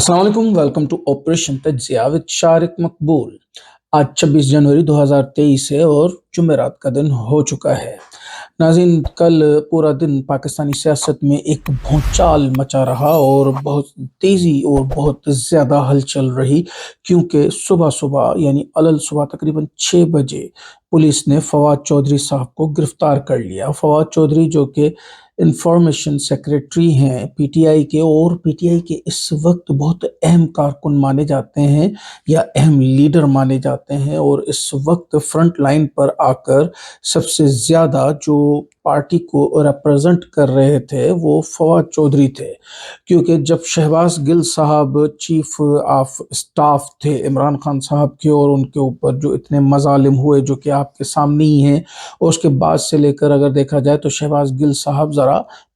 अस्सलाम वालेकुम, welcome to operation Tajziya with Shariq Maqbool. आज 26 जनवरी 2023 है और जुमेरात का दिन हो चुका है। नाज़रीन, कल पूरा दिन पाकिस्तानी सियासत में एक भूचाल मचा रहा और बहुत तेज़ी और बहुत ज़्यादा हलचल रही, क्योंकि सुबह-सुबह यानी अलल सुबह तकरीबन 6 बजे पुलिस ने फवाद चौधरी साहब को गिरफ्तार कर लिया। फवाद चौधरी जो कि इंफॉर्मेशन सेक्रेटरी हैं पीटीआई के, और पीटीआई के इस वक्त बहुत अहम कारकुन माने जाते हैं या अहम लीडर माने जाते हैं, और इस वक्त फ्रंट लाइन पर आकर सबसे ज़्यादा जो पार्टी को रिप्रेजेंट कर रहे थे वो फवाद चौधरी थे। क्योंकि जब शहबाज गिल साहब चीफ ऑफ स्टाफ थे इमरान खान साहब के, और उनके ऊपर जो इतने मज़ालिम हुए जो कि आपके सामने ही हैं, और उसके बाद से लेकर अगर देखा जाए तो शहबाज गिल साहब ज़रा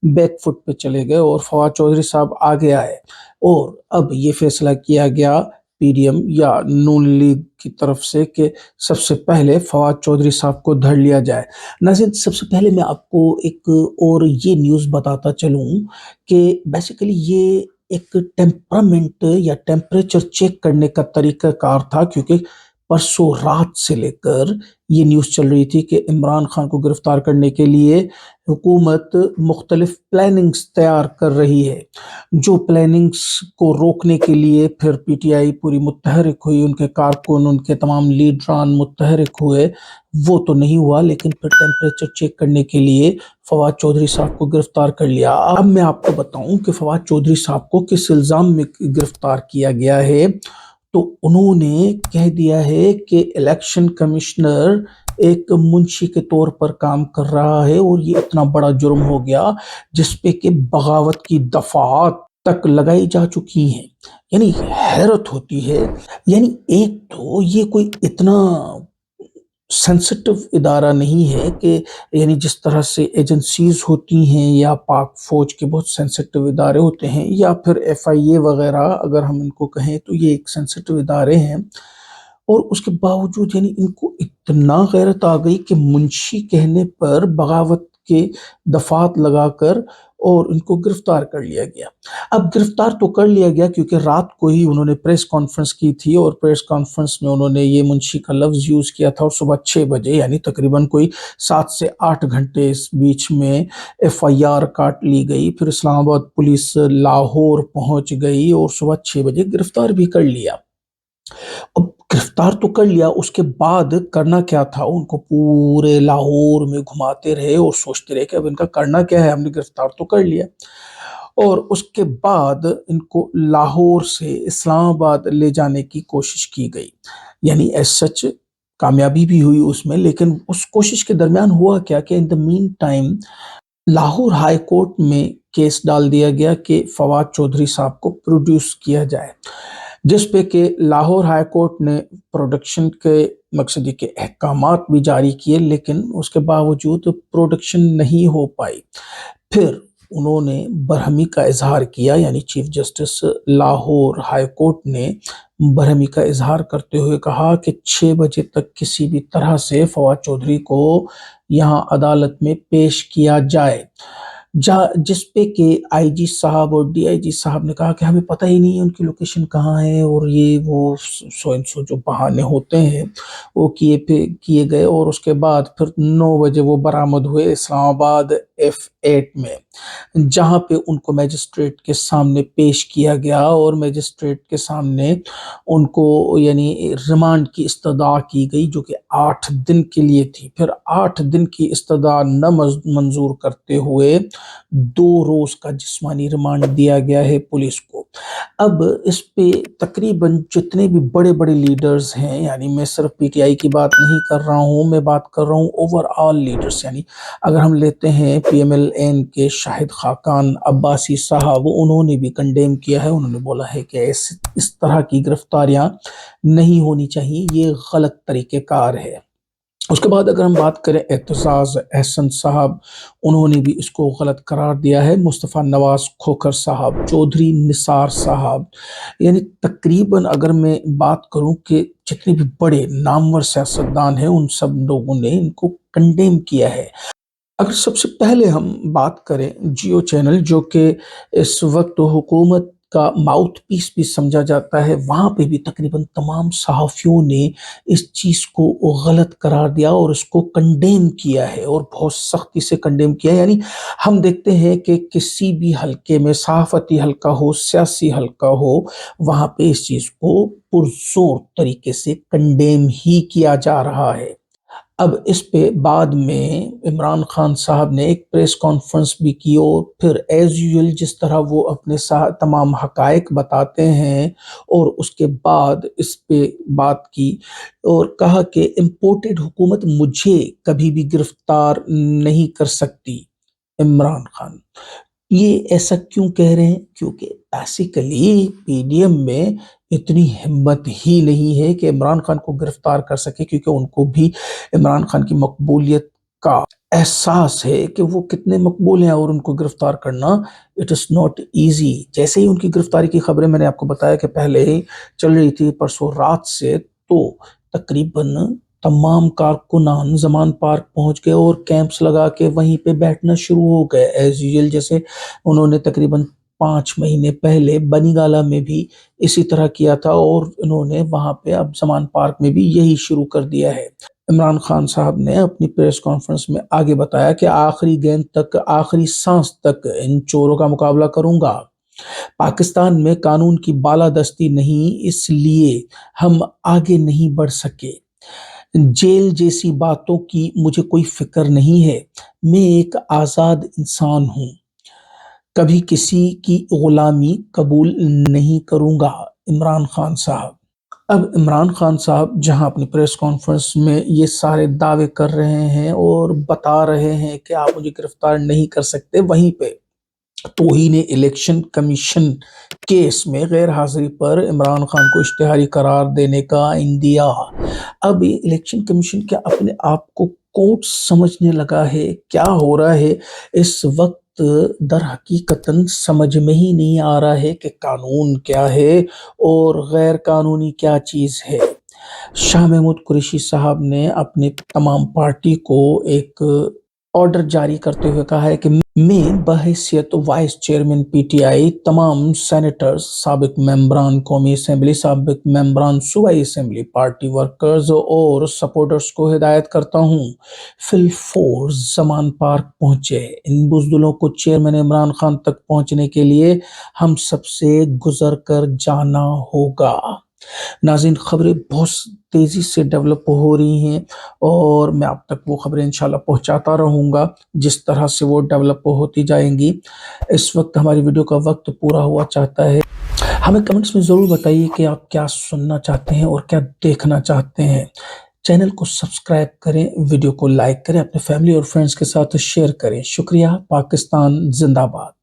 बैक फुट पे चले गए और फवाद चौधरी साहब आगे आए, और अब ये फैसला किया गया पीडीएम या नून लीग की तरफ से कि सबसे पहले फवाद चौधरी साहब को धर लिया जाए। नाज़रीन, सबसे पहले मैं आपको एक और ये न्यूज़ बताता चलूँ कि बेसिकली ये एक टेम्परामेंट या टेम्परेचर चेक करने का तरीक़ाकार था, क्योंकि परसों रात से लेकर ये न्यूज़ चल रही थी कि इमरान खान को गिरफ्तार करने के लिए हुकूमत मुख्तलिफ प्लानिंग्स तैयार कर रही है। जो प्लानिंग्स को रोकने के लिए फिर पीटीआई पूरी मुतहरिक हुई, उनके कारकुन, उनके तमाम लीडरान मुतहरिक हुए, वो तो नहीं हुआ, लेकिन फिर टेम्परेचर चेक करने के लिए फवाद चौधरी साहब को गिरफ्तार कर लिया। अब मैं आपको बताऊं कि फवाद चौधरी साहब को किस इल्ज़ाम में गिरफ्तार किया गया है। तो उन्होंने कह दिया है कि इलेक्शन कमिश्नर एक मुंशी के तौर पर काम कर रहा है, और ये इतना बड़ा जुर्म हो गया जिस पे कि बगावत की दफ़ात तक लगाई जा चुकी हैं। यानी हैरत होती है। यानी एक तो ये कोई इतना सेंसिटिव इदारा नहीं है कि, यानी जिस तरह से एजेंसीज होती हैं या पाक फौज के बहुत सेंसिटिव इदारे होते हैं, या फिर एफआईए वगैरह अगर हम इनको कहें, तो ये एक सेंसिटिव इदारे हैं, और उसके बावजूद यानी इनको इतना गैरत आ गई कि मुंशी कहने पर बगावत के दफात लगाकर और इनको गिरफ्तार कर लिया गया। अब गिरफ्तार तो कर लिया गया क्योंकि रात को ही उन्होंने प्रेस कॉन्फ्रेंस की थी, और प्रेस कॉन्फ्रेंस में उन्होंने ये मुंशी का लफ्ज़ यूज़ किया था, और सुबह 6 बजे यानी तकरीबन कोई 7 से 8 घंटे इस बीच में एफआईआर काट ली गई। फिर इस्लामाबाद पुलिस लाहौर पहुंच गई और सुबह 6 बजे गिरफ्तार भी कर लिया। अब गिरफ्तार तो कर लिया, उसके बाद करना क्या था, उनको पूरे लाहौर में घुमाते रहे और सोचते रहे कि अब इनका करना क्या है, हमने गिरफ्तार तो कर लिया। और उसके बाद इनको लाहौर से इस्लामाबाद ले जाने की कोशिश की गई, यानी एज सच कामयाबी भी हुई उसमें, लेकिन उस कोशिश के दरमियान हुआ क्या कि in the mean time Lahore high court में केस डाल दिया गया कि फवाद चौधरी साहब को प्रोड्यूस किया जाए, जिस पे कि लाहौर हाई कोर्ट ने प्रोडक्शन के मकसदी के अहकामात भी जारी किए, लेकिन उसके बावजूद प्रोडक्शन नहीं हो पाई। फिर उन्होंने बरहमी का इजहार किया, यानी chief justice Lahore high court ने बरहमी का इजहार करते हुए कहा कि 6 बजे तक किसी भी तरह से फवाद चौधरी को यहाँ अदालत में पेश किया जाए। जिस पे कि आईजी साहब और डीआईजी साहब ने कहा कि हमें पता ही नहीं है उनकी लोकेशन कहाँ है, और ये वो सो एंड सो जो बहाने होते हैं वो किए गए, और उसके बाद फिर 9 बजे वो बरामद हुए इस्लामाबाद F8 में, जहाँ पे उनको मैजिस्ट्रेट के सामने पेश किया गया, और मैजिस्ट्रेट के सामने उनको यानी रिमांड की इस्तदा की गई, जो कि 8 दिन के लिए थी। फिर 8 दिन की इस्तदा न मंजूर करते हुए 2 रोज का जिस्मानी रिमांड दिया गया है पुलिस को। अब इस पे तकरीबन जितने भी बड़े-बड़े लीडर्स हैं, यानी मैं सिर्फ पीटीआई की बात नहीं कर रहा हूँ, मैं बात कर रहा हूँ ओवरऑल लीडर्स, यानी अगर हम लेते हैं पीएमएलएन के शाहिद खाकान अब्बासी साहब, उन्होंने भी कंडेम किया है। उन्होंने बोला है कि इस तरह की गिरफ्तारियां नहीं होनी चाहिए, ये गलत तरीक़ेकार है। उसके बाद अगर हम बात करें एतजाज़ अहसन साहब, उन्होंने भी इसको गलत करार दिया है। मुस्तफ़ा नवाज़ खोखर साहब, चौधरी निसार साहब, यानी तकरीबन अगर मैं बात करूं कि जितने भी बड़े नामवर सियासतदान हैं, उन सब लोगों ने इनको कंडेम किया है। अगर सबसे पहले हम बात करें जियो चैनल, जो कि इस वक्त हुकूमत کا माउथ पीस भी समझा जाता है, वहाँ पे भी तकरीबन तमाम सहाफ़ियों ने इस चीज़ को गलत करार दिया और इसको कंडेम किया है और बहुत सख्ती से कंडेम किया है। यानी हम देखते हैं कि किसी भी हलके में, सहाफ़ती हलका हो, सियासी हलका हो, वहाँ पे इस चीज़ को पुरज़ोर तरीके से कंडेम ही किया जा रहा है। अब इस पे बाद में इमरान खान साहब ने एक प्रेस कॉन्फ्रेंस भी की और फिर एज़ यूजुअल जिस तरह वो अपने तमाम हक़ाइक़ बताते हैं और उसके बाद इस पे बात की और कहा कि इम्पोर्टेड हुकूमत मुझे कभी भी गिरफ़्तार नहीं कर सकती, इमरान खान। ये ऐसा क्यों कह रहे हैं? क्योंकि बेसिकली पीडीएम में इतनी हिम्मत ही नहीं है कि इमरान खान को गिरफ्तार कर सके, क्योंकि उनको भी इमरान खान की मकबूलियत का एहसास है कि वो कितने मकबूल हैं और उनको गिरफ्तार करना इट इज़ नॉट ईज़ी। जैसे ही उनकी गिरफ्तारी की खबरें मैंने आपको बताया कि पहले ही चल रही थी परसों रात से, तो तकरीबन तमाम कारकुनान ज़मान पार्क पहुँच गए और कैंप्स लगा के वहीं पे बैठना शुरू हो गए एज़ यूजुअल, जैसे उन्होंने तकरीबन 5 महीने पहले बनीगाला में भी इसी तरह किया था और इन्होंने वहाँ पे अब ज़मान पार्क में भी यही शुरू कर दिया है। इमरान खान साहब ने अपनी प्रेस कॉन्फ्रेंस में आगे बताया कि आखिरी गेंद तक, आखिरी साँस तक इन चोरों का मुकाबला करूँगा। पाकिस्तान में कानून की बालादस्ती नहीं, इसलिए हम आगे नहीं बढ़ सके। जेल जैसी बातों की मुझे कोई फ़िक्र नहीं है। मैं एक आज़ाद इंसान हूँ। कभी किसी की गुलामी कबूल नहीं करूँगा, इमरान खान साहब। अब इमरान खान साहब जहाँ अपनी प्रेस कॉन्फ्रेंस में ये सारे दावे कर रहे हैं और बता रहे हैं कि आप मुझे गिरफ्तार नहीं कर सकते, वहीं पे तौहीन इलेक्शन कमीशन केस में गैर हाजिरी पर इमरान खान को इश्तिहारी करार देने का इंदिया। अब ये इलेक्शन कमीशन क्या अपने आप को कोर्ट समझने लगा है? क्या हो रहा है इस वक्त? दर हकीकतन समझ में ही नहीं आ रहा है कि कानून क्या है और गैर कानूनी क्या चीज़ है। शाह महमूद कुरैशी साहब ने अपनी तमाम पार्टी को एक ऑर्डर जारी करते हुए कहा है कि मैं बहैसियत वाइस चेयरमैन पीटीआई तमाम सेनेटर्स, साबिक मेंबरान कौमी असेंबली, साबिक मेंबरान सूबाई असेंबली, पार्टी वर्कर्स और सपोर्टर्स को हिदायत करता हूँ, फिल फोर्स ज़मान पार्क पहुँचे। इन बुज़दिलों को चेयरमैन इमरान खान तक पहुँचने के लिए हम सबसे गुज़र कर जाना होगा। नाज़रीन, खबरें बहुत तेज़ी से डेवलप हो रही हैं और मैं आप तक वो खबरें इंशाल्लाह पहुँचाता रहूँगा जिस तरह से वो डेवलप होती जाएँगी। इस वक्त हमारी वीडियो का वक्त पूरा हुआ चाहता है। हमें कमेंट्स में ज़रूर बताइए कि आप क्या सुनना चाहते हैं और क्या देखना चाहते हैं। चैनल को सब्सक्राइब करें, वीडियो को लाइक करें, अपने फैमिली और फ्रेंड्स के साथ शेयर करें। शुक्रिया। पाकिस्तान ज़िंदाबाद।